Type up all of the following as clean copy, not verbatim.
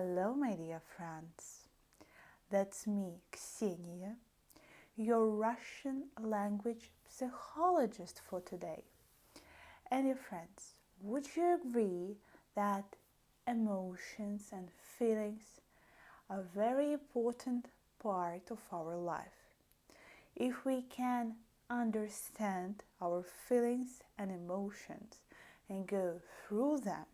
Hello, my dear friends. That's me, Ksenia, your Russian language psychologist for today. And dear friends, would you agree that emotions and feelings are a very important part of our life? If we can understand our feelings and emotions and go through them,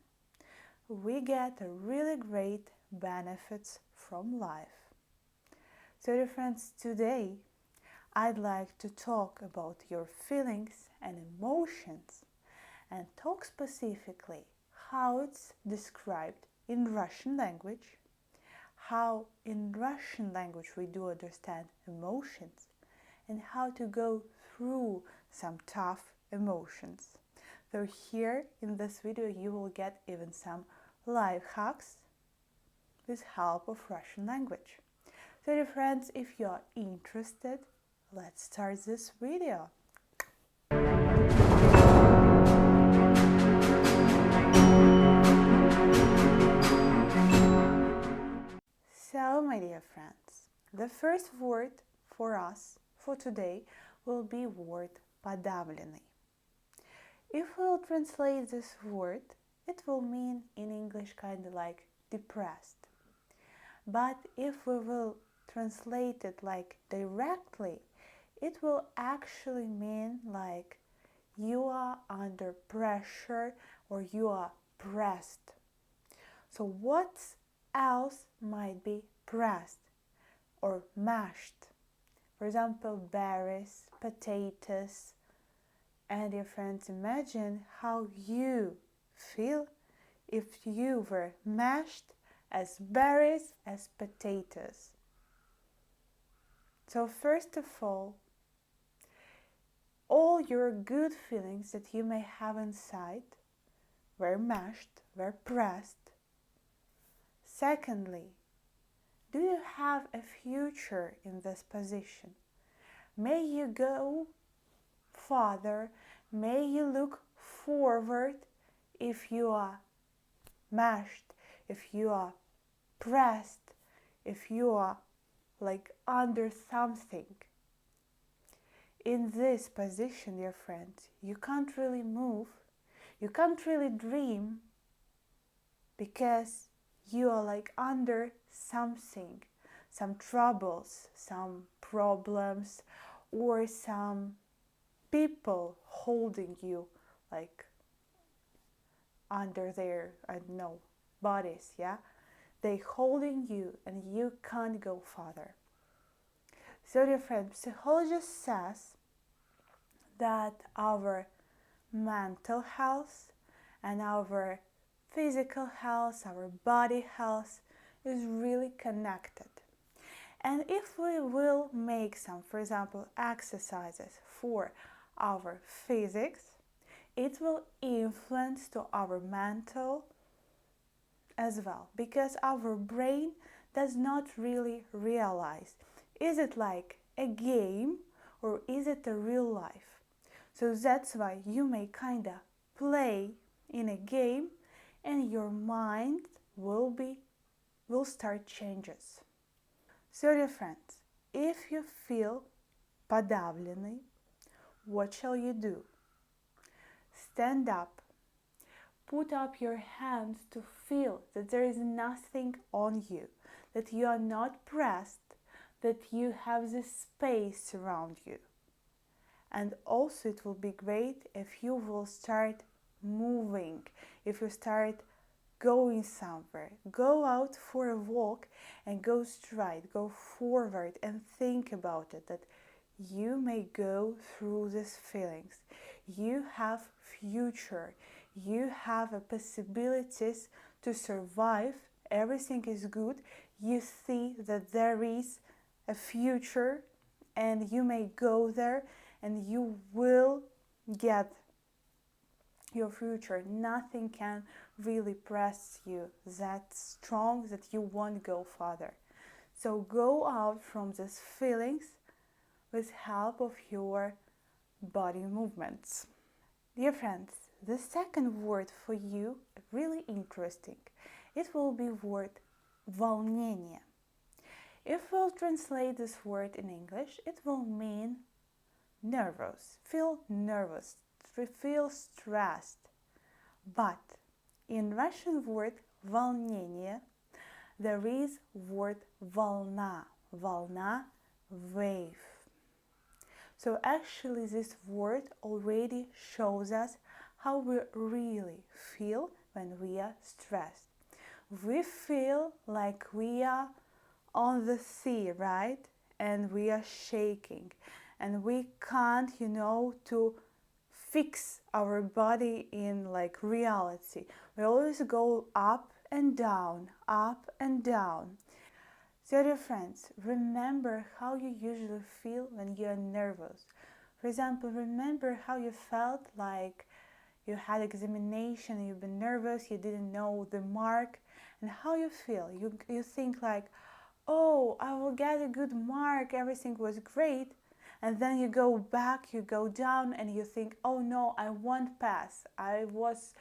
we get a really great benefits from life. So dear friends, today I'd like to talk about your feelings and emotions and talk specifically how it's described in Russian language, how in Russian language we do understand emotions, and how to go through some tough emotions. So here in this video you will get even some life hacks with help of Russian language. So dear friends, if you are interested, let's start this video. So my dear friends, the first word for us for today will be word подавленный. If we'll translate this word, it will mean in English kind of like depressed. But if we will translate it like directly, it will actually mean like you are under pressure or you are pressed. So what else might be pressed or mashed? For example, berries, potatoes. And dear friends, imagine how you feel if you were mashed as berries, as potatoes. So first of all your good feelings that you may have inside were mashed, were pressed. Secondly, do you have a future in this position? May you go farther, may you look forward if you are mashed, if you are pressed, if you are like under something. In this position, dear friends, you can't really move, you can't really dream because you are like under something, some troubles, some problems, or some people holding you like under their, I don't know, bodies, yeah? They holding you and you can't go farther. So dear friend, psychologist says that our mental health and our physical health, our body health is really connected. And if we will make some, for example, exercises for our physics, it will influence to our mental as well, because our brain does not really realize, is it like a game or is it a real life? So that's why you may kind of play in a game and your mind will start changes. So dear friends, if you feel подавленный, what shall you do? Stand up, put up your hands to feel that there is nothing on you, that you are not pressed, that you have this space around you. And also it will be great if you will start moving, if you start going somewhere. Go out for a walk and go straight, go forward and think about it, that you may go through these feelings. You have future, you have a possibilities to survive, everything is good, you see that there is a future and you may go there and you will get your future. Nothing can really press you that strong that you won't go further. So go out from these feelings with help of your body movements. Dear friends, the second word for you, really interesting. It will be word волнение. If we'll translate this word in English, it will mean nervous, feel stressed. But in Russian word волнение, there is word волна, wave. So actually this word already shows us how we really feel when we are stressed. We feel like we are on the sea, right? And we are shaking and we can't, to fix our body in like reality. We always go up and down, up and down. So dear friends, remember how you usually feel when you are nervous. For example, remember how you felt like you had examination, you've been nervous, you didn't know the mark, and how you feel. You think like, oh, I will get a good mark, everything was great. And then you go back, you go down, and you think, oh no, I won't pass. I was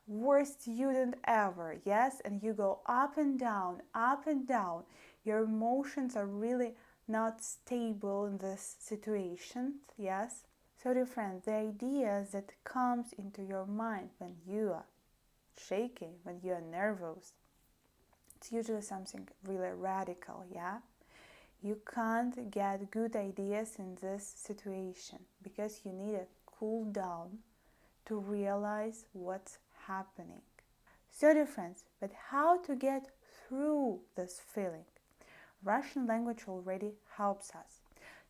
worst student ever, yes? And you go up and down, up and down. Your emotions are really not stable in this situation, yes? So dear friend, the ideas that comes into your mind when you are shaking, when you are nervous, it's usually something really radical, yeah? You can't get good ideas in this situation because you need a cool down to realize what's happening. So dear friends, but how to get through this feeling? Russian language already helps us.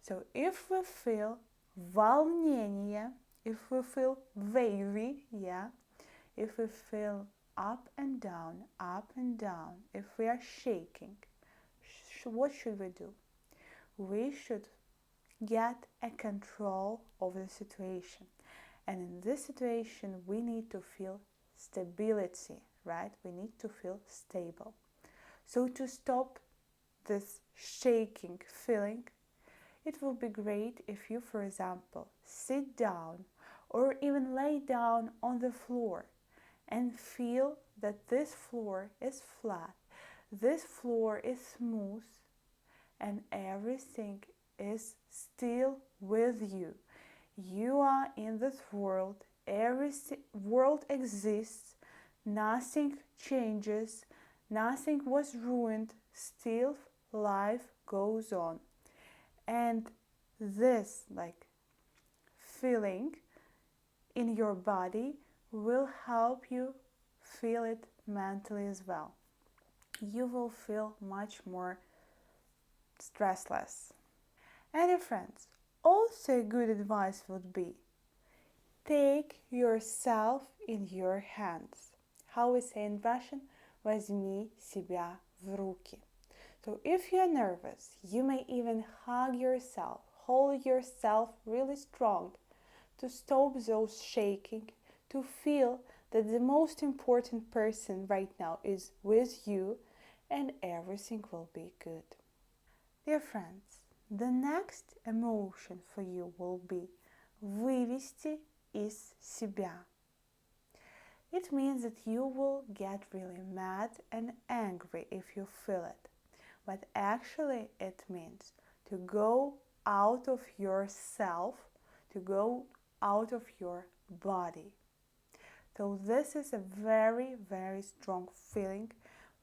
So if we feel волнение, if we feel wavy, yeah, if we feel up and down, if we are shaking, what should we do? We should get a control over the situation. And in this situation, we need to feel stability, right? We need to feel stable. So to stop this shaking feeling, it will be great if you, for example, sit down or even lay down on the floor and feel that this floor is flat, this floor is smooth, and everything is still with you. You are in this world, every world exists, nothing changes, nothing was ruined, still life goes on. And this feeling in your body will help you feel it mentally as well. You will feel much more stressless. And dear friends, also good advice would be take yourself in your hands. How we say in Russian, возьми себя в руки. So if you're nervous, you may even hug yourself, hold yourself really strong to stop those shaking, to feel that the most important person right now is with you and everything will be good. Dear friends, the next emotion for you will be вывести из себя. It means that you will get really mad and angry if you feel it. But actually it means to go out of yourself, to go out of your body. So this is a very, very strong feeling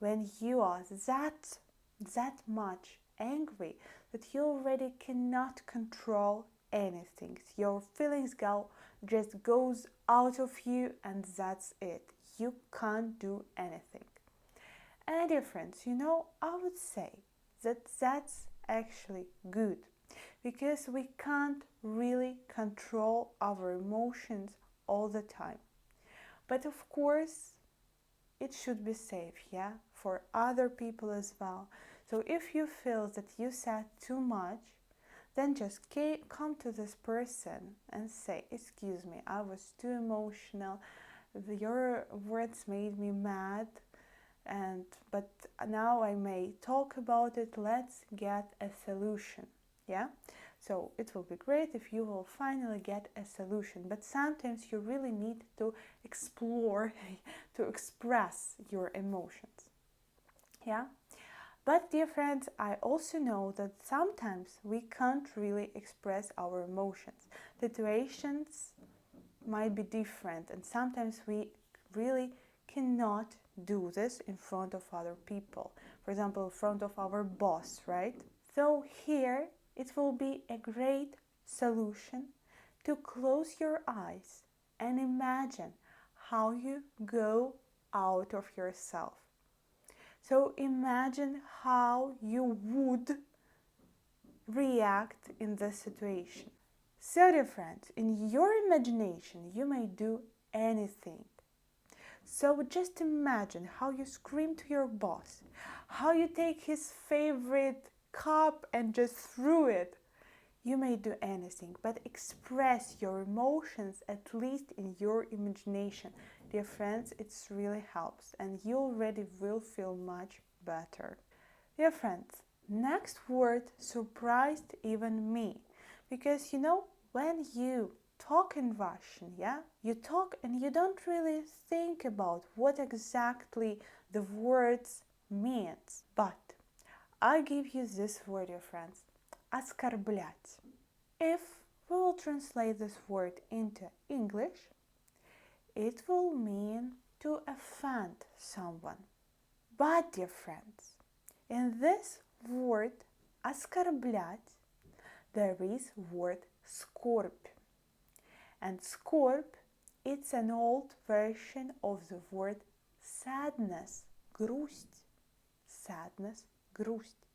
when you are that much angry that you already cannot control anything. Your feelings just goes out of you and that's it. You can't do anything. And dear friends, I would say that that's actually good because we can't really control our emotions all the time. But of course, it should be safe, yeah, for other people as well. So if you feel that you said too much, then just come to this person and say, excuse me, I was too emotional, your words made me mad, but now I may talk about it, let's get a solution, yeah? So it will be great if you will finally get a solution, but sometimes you really need to explore, to express your emotions, yeah? But dear friends, I also know that sometimes we can't really express our emotions. Situations might be different, and sometimes we really cannot do this in front of other people. For example, in front of our boss, right? So here it will be a great solution to close your eyes and imagine how you go out of yourself. So imagine how you would react in this situation. So dear friends, in your imagination you may do anything. So just imagine how you scream to your boss, how you take his favorite cup and just threw it. You may do anything, but express your emotions at least in your imagination. Dear friends, it really helps and you already will feel much better. Dear friends, next word surprised even me, because when you talk in Russian, you talk and you don't really think about what exactly the words means. But I give you this word, dear friends, оскорблять. If we will translate this word into English, it will mean to offend someone. But, dear friends, in this word оскорблять, there is word скорбь. And скорбь, it's an old version of the word sadness, грусть. Sadness, грусть.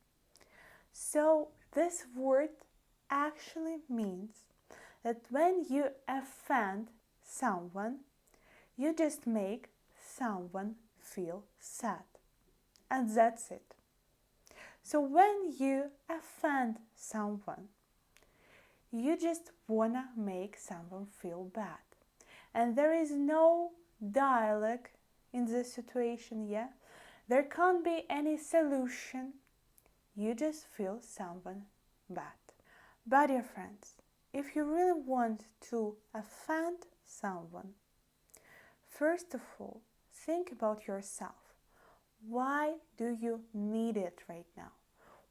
So this word actually means that when you offend someone, you just make someone feel sad. And that's it. So when you offend someone, you just wanna make someone feel bad. And there is no dialogue in this situation, There can't be any solution. You just feel someone bad. But dear friends, if you really want to offend someone, first of all, think about yourself. Why do you need it right now?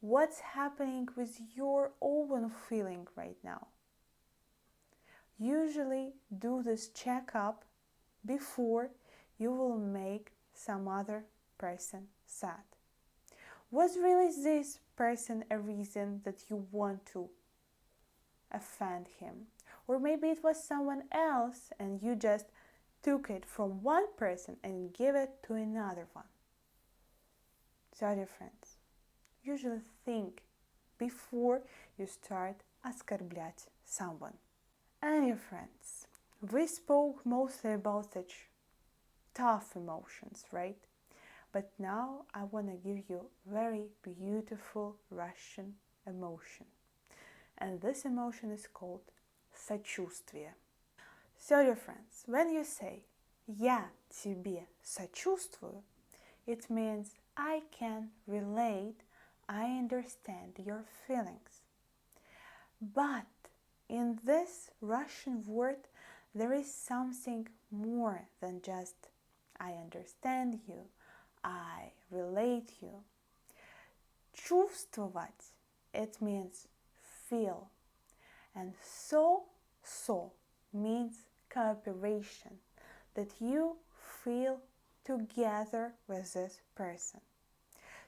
What's happening with your own feeling right now? Usually do this checkup before you will make some other person sad. Was really this person a reason that you want to offend him? Or maybe it was someone else and you just took it from one person and give it to another one. So dear friends, usually think before you start оскорблять someone. And dear friends, we spoke mostly about such tough emotions, right? But now I want to give you very beautiful Russian emotion. And this emotion is called сочувствие. So dear friends, when you say «Я тебе сочувствую», it means I can relate, I understand your feelings. But in this Russian word, there is something more than just I understand you, I relate you. Чувствовать, it means feel. And so means cooperation, that you feel together with this person.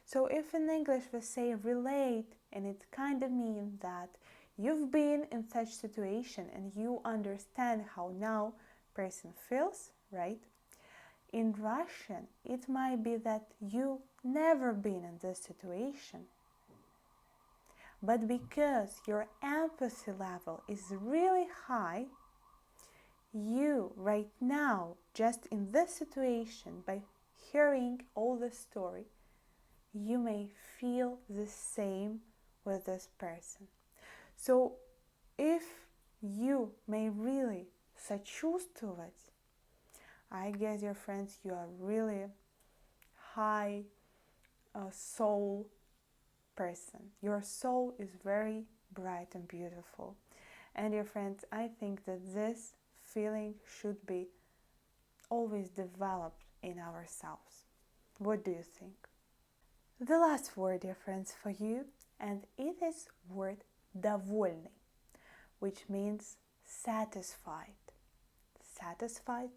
So if in English we say relate, and it kind of means that you've been in such situation and you understand how now person feels, right? In Russian, it might be that you never been in this situation, but because your empathy level is really high, you right now, just in this situation, by hearing all the story, you may feel the same with this person. So if you may really сочувствовать, I guess, dear friends, you are really high soul person. Your soul is very bright and beautiful. And dear friends, I think that this feeling should be always developed in ourselves. What do you think? The last word, dear friends, for you, and it is word довольный, which means satisfied. Satisfied,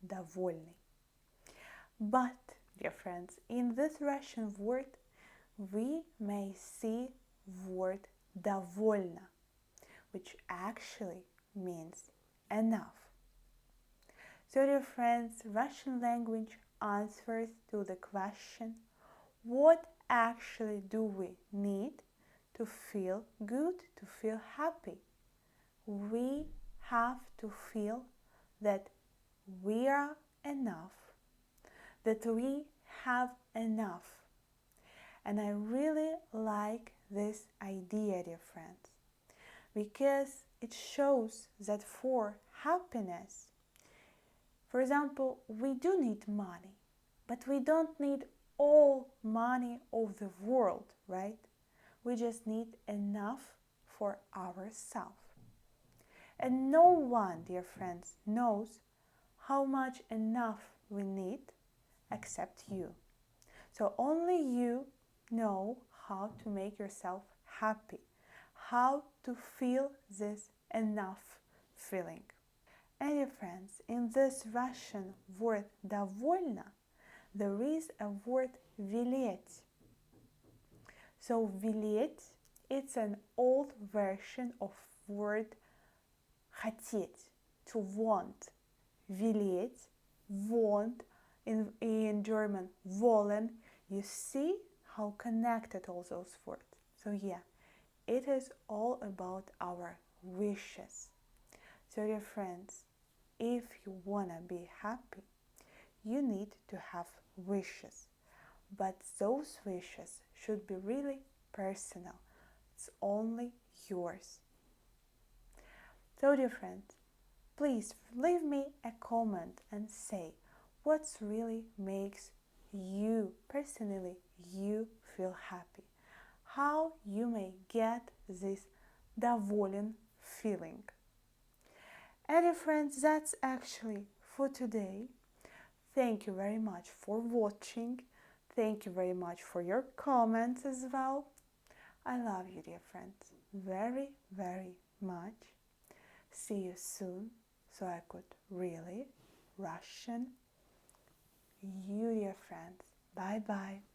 довольный. But, dear friends, in this Russian word, we may see word довольно, which actually means enough. So, dear friends, Russian language answers to the question, what actually do we need to feel good, to feel happy? We have to feel that we are enough, that we have enough. And I really like this idea, dear friends, because it shows that for happiness, for example, we do need money, but we don't need all money of the world, right? We just need enough for ourselves. And no one, dear friends, knows how much enough we need except you. So only you know how to make yourself happy, how to feel this enough feeling. And dear friends, in this Russian word довольно, there is a word велеть. So велеть, it's an old version of word хотеть, to want. Велеть, want, in German wollen. You see how connected all those words. So yeah, it is all about our wishes. So dear friends, if you wanna be happy, you need to have wishes. But those wishes should be really personal. It's only yours. So dear friends, please leave me a comment and say what really makes you, personally, you feel happy. How you may get this доволен feeling. And dear friends, that's actually for today. Thank you very much for watching. Thank you very much for your comments as well. I love you, dear friends, very, very much. See you soon, so I could really Russian you, dear friends. Bye-bye.